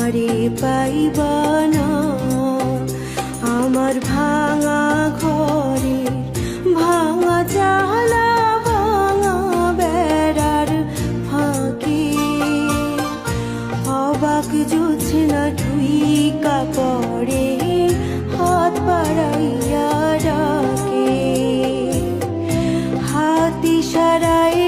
আমারে পাইবা না। আমার ভাঙা ঘরে ভাঙা জালা ভাঙা বেড়ার ফাঁকে অবাক জোছনা ঢুইকা পড়ে হাত বাড়াইয়া ডাকে, হাত ইশারায়